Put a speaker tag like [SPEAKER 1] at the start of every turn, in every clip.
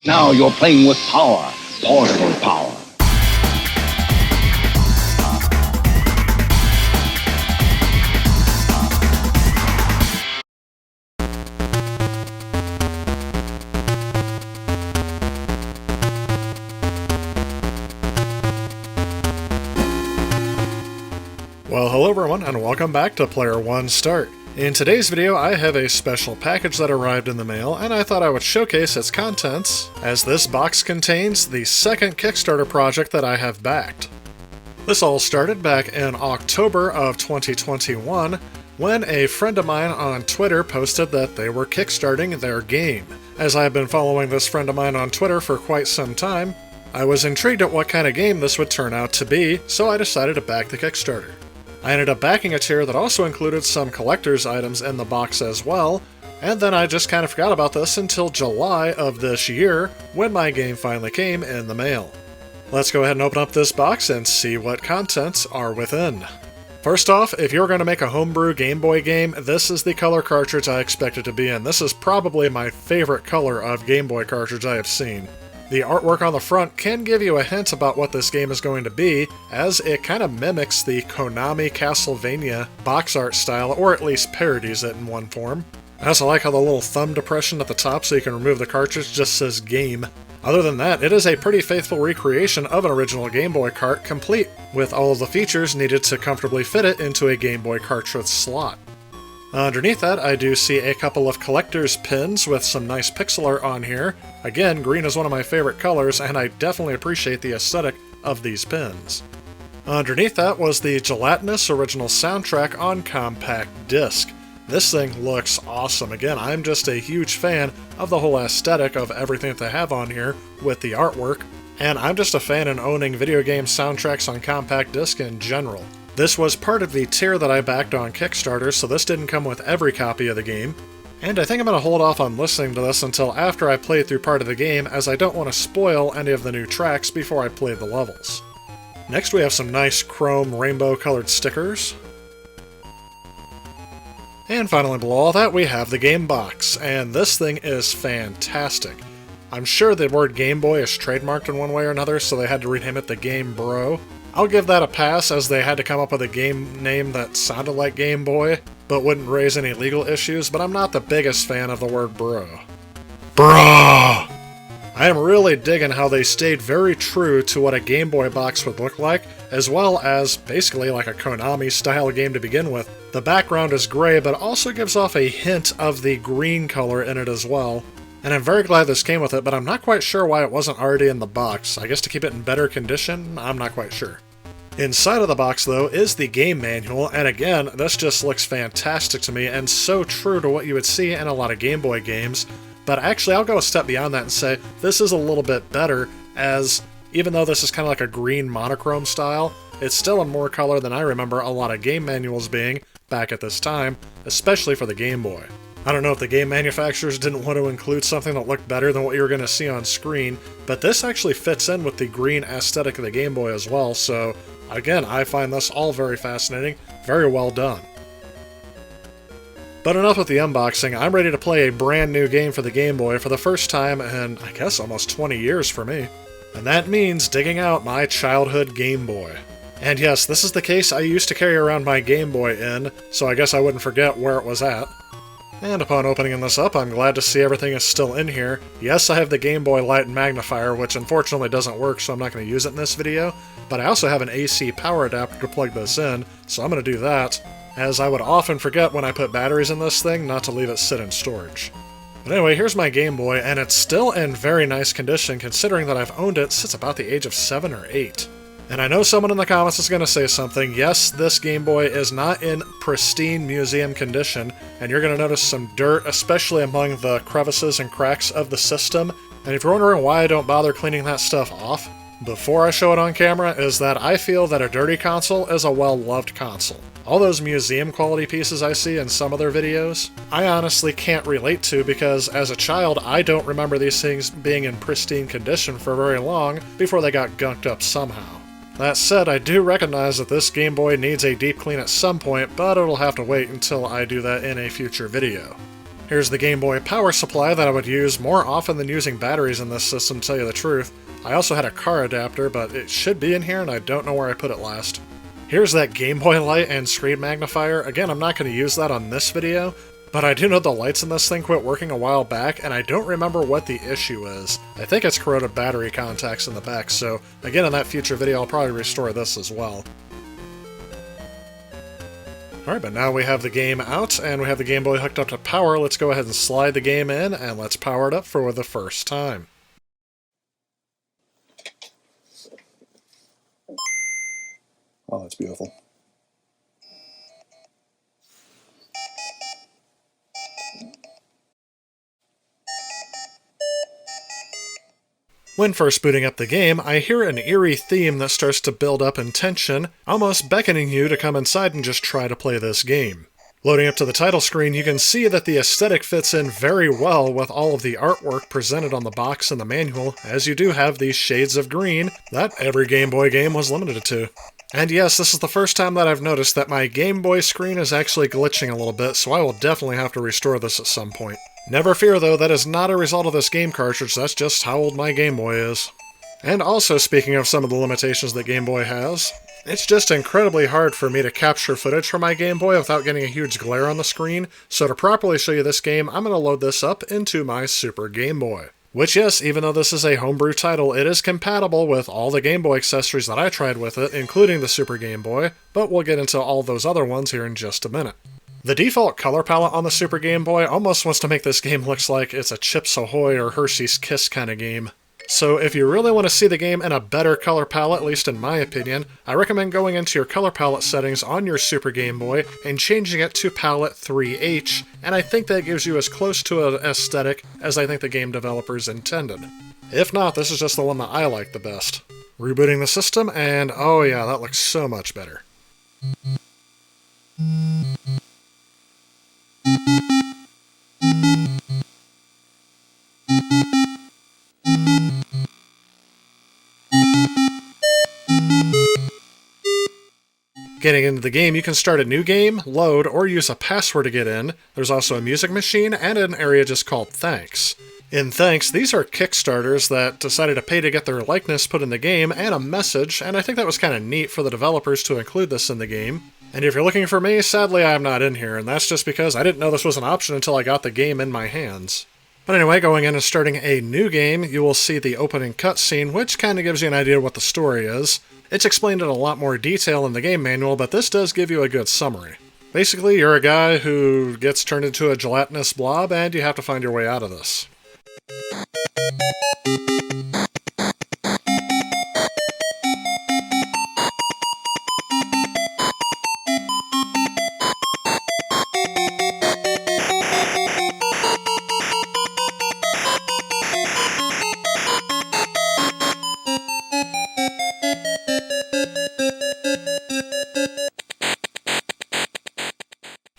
[SPEAKER 1] Now you're playing with power, portable power.
[SPEAKER 2] Well, hello everyone, and welcome back to Player One Start. In today's video, I have a special package that arrived in the mail, and I thought I would showcase its contents, as this box contains the second Kickstarter project that I have backed. This all started back in October of 2021, when a friend of mine on Twitter posted that they were kickstarting their game. As I have been following this friend of mine on Twitter for quite some time, I was intrigued at what kind of game this would turn out to be, so I decided to back the Kickstarter. I ended up backing a tier that also included some collector's items in the box as well, and then I just kind of forgot about this until July of this year, when my game finally came in the mail. Let's go ahead and open up this box and see what contents are within. First off, if you're going to make a homebrew Game Boy game, this is the color cartridge I expect it to be in. This is probably my favorite color of Game Boy cartridge I have seen. The artwork on the front can give you a hint about what this game is going to be, as it kind of mimics the Konami Castlevania box art style, or at least parodies it in one form. I also like how the little thumb depression at the top so you can remove the cartridge just says game. Other than that, it is a pretty faithful recreation of an original Game Boy cart, complete with all of the features needed to comfortably fit it into a Game Boy cartridge slot. Underneath that, I do see a couple of collector's pins with some nice pixel art on here. Again, green is one of my favorite colors, and I definitely appreciate the aesthetic of these pins. Underneath that was the Gelatinous original soundtrack on compact disc. This thing looks awesome. Again, I'm just a huge fan of the whole aesthetic of everything that they have on here with the artwork, and I'm just a fan in owning video game soundtracks on compact disc in general. This was part of the tier that I backed on Kickstarter, so this didn't come with every copy of the game, and I think I'm going to hold off on listening to this until after I play through part of the game, as I don't want to spoil any of the new tracks before I play the levels. Next we have some nice chrome rainbow colored stickers. And finally below all that we have the game box, and this thing is fantastic. I'm sure the word Game Boy is trademarked in one way or another, so they had to rename it the Game Bro. I'll give that a pass, as they had to come up with a game name that sounded like Game Boy, but wouldn't raise any legal issues, but I'm not the biggest fan of the word bro. Bro! I am really digging how they stayed very true to what a Game Boy box would look like, as well as basically like a Konami-style game to begin with. The background is gray, but also gives off a hint of the green color in it as well. And I'm very glad this came with it, but I'm not quite sure why it wasn't already in the box. I guess to keep it in better condition? I'm not quite sure. Inside of the box, though, is the game manual, and again, this just looks fantastic to me, and so true to what you would see in a lot of Game Boy games. But actually, I'll go a step beyond that and say this is a little bit better, as even though this is kind of like a green monochrome style, it's still in more color than I remember a lot of game manuals being back at this time, especially for the Game Boy. I don't know if the game manufacturers didn't want to include something that looked better than what you were going to see on screen, but this actually fits in with the green aesthetic of the Game Boy as well, so again, I find this all very fascinating, very well done. But enough with the unboxing, I'm ready to play a brand new game for the Game Boy for the first time in, I guess, almost 20 years for me. And that means digging out my childhood Game Boy. And yes, this is the case I used to carry around my Game Boy in, so I guess I wouldn't forget where it was at. And upon opening this up, I'm glad to see everything is still in here. Yes, I have the Game Boy Light magnifier, which unfortunately doesn't work, so I'm not going to use it in this video, but I also have an AC power adapter to plug this in, so I'm going to do that, as I would often forget when I put batteries in this thing not to leave it sit in storage. But anyway, here's my Game Boy, and it's still in very nice condition considering that I've owned it since about the age of 7 or 8. And I know someone in the comments is going to say something. Yes, this Game Boy is not in pristine museum condition, and you're going to notice some dirt, especially among the crevices and cracks of the system. And if you're wondering why I don't bother cleaning that stuff off before I show it on camera, is that I feel that a dirty console is a well-loved console. All those museum quality pieces I see in some of their videos, I honestly can't relate to, because as a child I don't remember these things being in pristine condition for very long before they got gunked up somehow. That said, I do recognize that this Game Boy needs a deep clean at some point, but it'll have to wait until I do that in a future video. Here's the Game Boy power supply that I would use more often than using batteries in this system, to tell you the truth. I also had a car adapter, but it should be in here and I don't know where I put it last. Here's that Game Boy light and screen magnifier. Again, I'm not going to use that on this video, but I do know the lights in this thing quit working a while back, and I don't remember what the issue is. I think it's corroded battery contacts in the back, so again in that future video I'll probably restore this as well. Alright, but now we have the game out, and we have the Game Boy hooked up to power. Let's go ahead and slide the game in, and let's power it up for the first time.
[SPEAKER 3] Oh, that's beautiful.
[SPEAKER 2] When first booting up the game, I hear an eerie theme that starts to build up in tension, almost beckoning you to come inside and just try to play this game. Loading up to the title screen, you can see that the aesthetic fits in very well with all of the artwork presented on the box and the manual, as you do have these shades of green that every Game Boy game was limited to. And yes, this is the first time that I've noticed that my Game Boy screen is actually glitching a little bit, so I will definitely have to restore this at some point. Never fear though, that is not a result of this game cartridge, that's just how old my Game Boy is. And also, speaking of some of the limitations that Game Boy has, it's just incredibly hard for me to capture footage from my Game Boy without getting a huge glare on the screen, so to properly show you this game, I'm going to load this up into my Super Game Boy. Which, yes, even though this is a homebrew title, it is compatible with all the Game Boy accessories that I tried with it, including the Super Game Boy, but we'll get into all those other ones here in just a minute. The default color palette on the Super Game Boy almost wants to make this game look like it's a Chips Ahoy or Hershey's Kiss kind of game. So if you really want to see the game in a better color palette, at least in my opinion, I recommend going into your color palette settings on your Super Game Boy and changing it to palette 3H, and I think that gives you as close to an aesthetic as I think the game developers intended. If not, this is just the one that I like the best. Rebooting the system, and oh yeah, that looks so much better. Getting into the game, you can start a new game, load, or use a password to get in. There's also a music machine and an area just called Thanks. In Thanks, these are Kickstarters that decided to pay to get their likeness put in the game and a message, and I think that was kind of neat for the developers to include this in the game. And if you're looking for me, sadly I'm not in here, and that's just because I didn't know this was an option until I got the game in my hands. But anyway, going in and starting a new game, you will see the opening cutscene, which kind of gives you an idea of what the story is. It's explained in a lot more detail in the game manual, but this does give you a good summary. Basically, you're a guy who gets turned into a gelatinous blob, and you have to find your way out of this.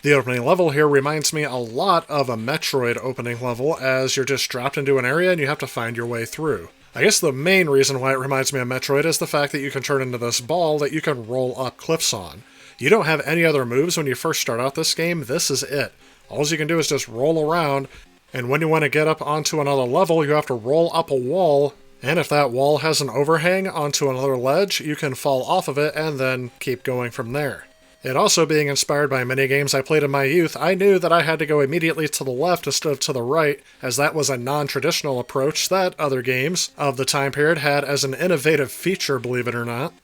[SPEAKER 2] The opening level here reminds me a lot of a Metroid opening level, as you're just dropped into an area and you have to find your way through. I guess the main reason why it reminds me of Metroid is the fact that you can turn into this ball that you can roll up cliffs on. You don't have any other moves when you first start out this game, this is it. All you can do is just roll around, and when you want to get up onto another level, you have to roll up a wall, and if that wall has an overhang onto another ledge, you can fall off of it and then keep going from there. It also being inspired by many games I played in my youth, I knew that I had to go immediately to the left instead of to the right, as that was a non-traditional approach that other games of the time period had as an innovative feature, believe it or not.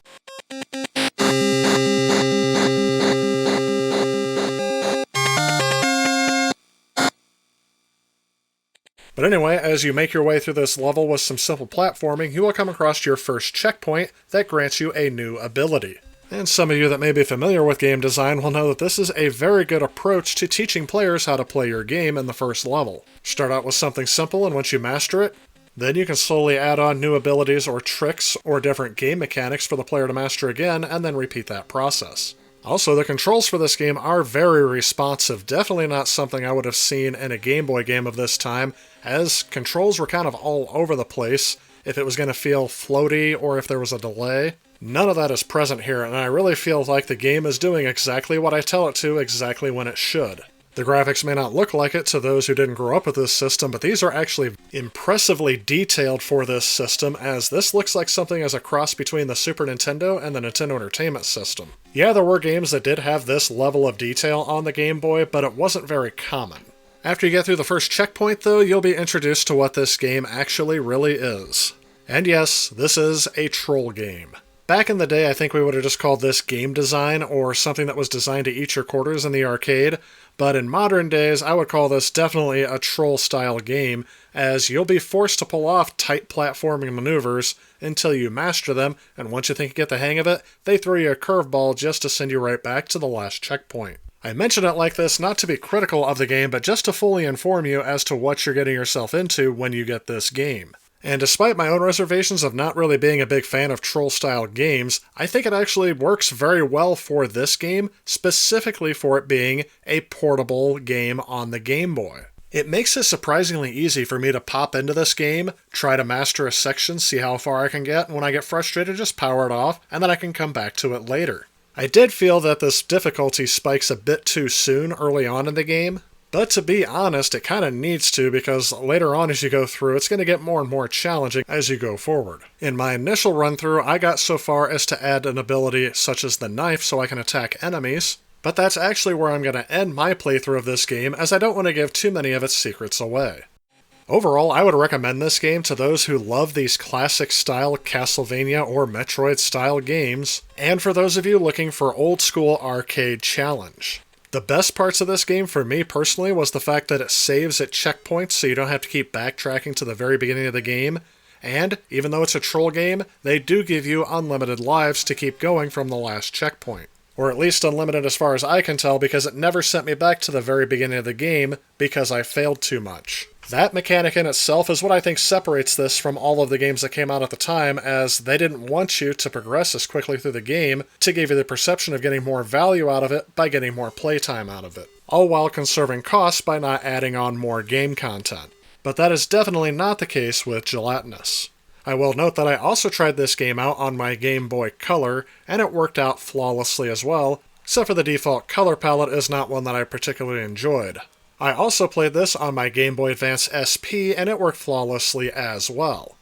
[SPEAKER 2] But anyway, as you make your way through this level with some simple platforming, you will come across your first checkpoint that grants you a new ability. And some of you that may be familiar with game design will know that this is a very good approach to teaching players how to play your game in the first level. Start out with something simple, and once you master it, then you can slowly add on new abilities or tricks or different game mechanics for the player to master again, and then repeat that process. Also, the controls for this game are very responsive, definitely not something I would have seen in a Game Boy game of this time, as controls were kind of all over the place, if it was going to feel floaty or if there was a delay. None of that is present here, and I really feel like the game is doing exactly what I tell it to exactly when it should. The graphics may not look like it to those who didn't grow up with this system, but these are actually impressively detailed for this system, as this looks like something as a cross between the Super Nintendo and the Nintendo Entertainment System. Yeah, there were games that did have this level of detail on the Game Boy, but it wasn't very common. After you get through the first checkpoint, though, you'll be introduced to what this game actually really is. And yes, this is a troll game. Back in the day, I think we would have just called this game design, or something that was designed to eat your quarters in the arcade, but in modern days, I would call this definitely a troll-style game, as you'll be forced to pull off tight platforming maneuvers until you master them, and once you think you get the hang of it, they throw you a curveball just to send you right back to the last checkpoint. I mention it like this not to be critical of the game, but just to fully inform you as to what you're getting yourself into when you get this game. And despite my own reservations of not really being a big fan of troll-style games, I think it actually works very well for this game, specifically for it being a portable game on the Game Boy. It makes it surprisingly easy for me to pop into this game, try to master a section, see how far I can get, and when I get frustrated, just power it off, and then I can come back to it later. I did feel that this difficulty spikes a bit too soon early on in the game, but to be honest, it kind of needs to, because later on as you go through, it's going to get more and more challenging as you go forward. In my initial run-through, I got so far as to add an ability such as the knife so I can attack enemies, but that's actually where I'm going to end my playthrough of this game, as I don't want to give too many of its secrets away. Overall, I would recommend this game to those who love these classic-style Castlevania or Metroid-style games, and for those of you looking for old-school arcade challenge. The best parts of this game for me personally was the fact that it saves at checkpoints so you don't have to keep backtracking to the very beginning of the game, and even though it's a troll game, they do give you unlimited lives to keep going from the last checkpoint. Or at least unlimited as far as I can tell, because it never sent me back to the very beginning of the game because I failed too much. That mechanic in itself is what I think separates this from all of the games that came out at the time, as they didn't want you to progress as quickly through the game to give you the perception of getting more value out of it by getting more playtime out of it, all while conserving costs by not adding on more game content. But that is definitely not the case with Gelatinous. I will note that I also tried this game out on my Game Boy Color, and it worked out flawlessly as well, except for the default color palette is not one that I particularly enjoyed. I also played this on my Game Boy Advance SP, and it worked flawlessly as well.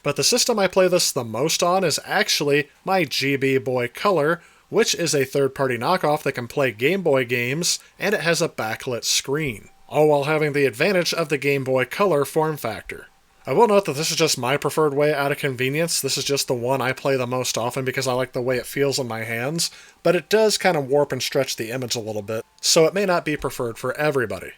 [SPEAKER 2] But the system I play this the most on is actually my GB Boy Color, which is a third-party knockoff that can play Game Boy games, and it has a backlit screen, all while having the advantage of the Game Boy Color form factor. I will note that this is just my preferred way out of convenience. This is just the one I play the most often because I like the way it feels in my hands, but it does kind of warp and stretch the image a little bit, so it may not be preferred for everybody.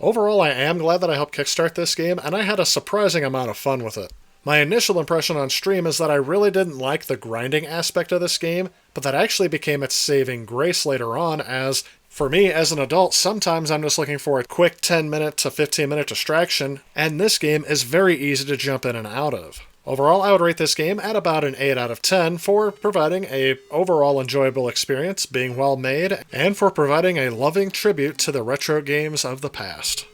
[SPEAKER 2] Overall, I am glad that I helped kickstart this game, and I had a surprising amount of fun with it. My initial impression on stream is that I really didn't like the grinding aspect of this game, but that actually became its saving grace later on, as for me, as an adult, sometimes I'm just looking for a quick 10-minute to 15-minute distraction, and this game is very easy to jump in and out of. Overall, I would rate this game at about an 8 out of 10 for providing a overall enjoyable experience, being well made, and for providing a loving tribute to the retro games of the past.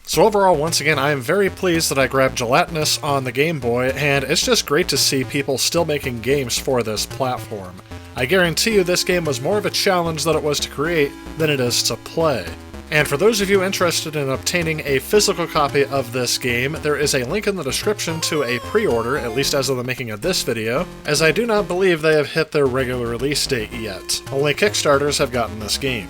[SPEAKER 2] So overall, once again, I am very pleased that I grabbed Gelatinous on the Game Boy, and it's just great to see people still making games for this platform. I guarantee you this game was more of a challenge that it was to create than it is to play. And for those of you interested in obtaining a physical copy of this game, there is a link in the description to a pre-order, at least as of the making of this video, as I do not believe they have hit their regular release date yet. Only Kickstarters have gotten this game.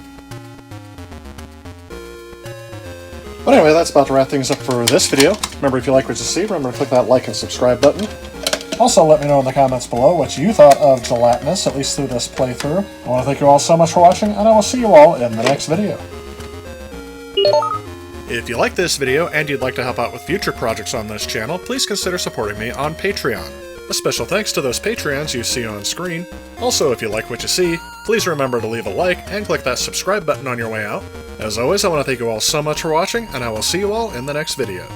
[SPEAKER 2] But anyway, that's about to wrap things up for this video. Remember, if you like what you see, remember to click that like and subscribe button. Also, let me know in the comments below what you thought of Gelatinous, at least through this playthrough. I want to thank you all so much for watching, and I will see you all in the next video. If you like this video and you'd like to help out with future projects on this channel, please consider supporting me on Patreon. A special thanks to those Patreons you see on screen. Also, if you like what you see, please remember to leave a like and click that subscribe button on your way out. As always, I want to thank you all so much for watching, and I will see you all in the next video.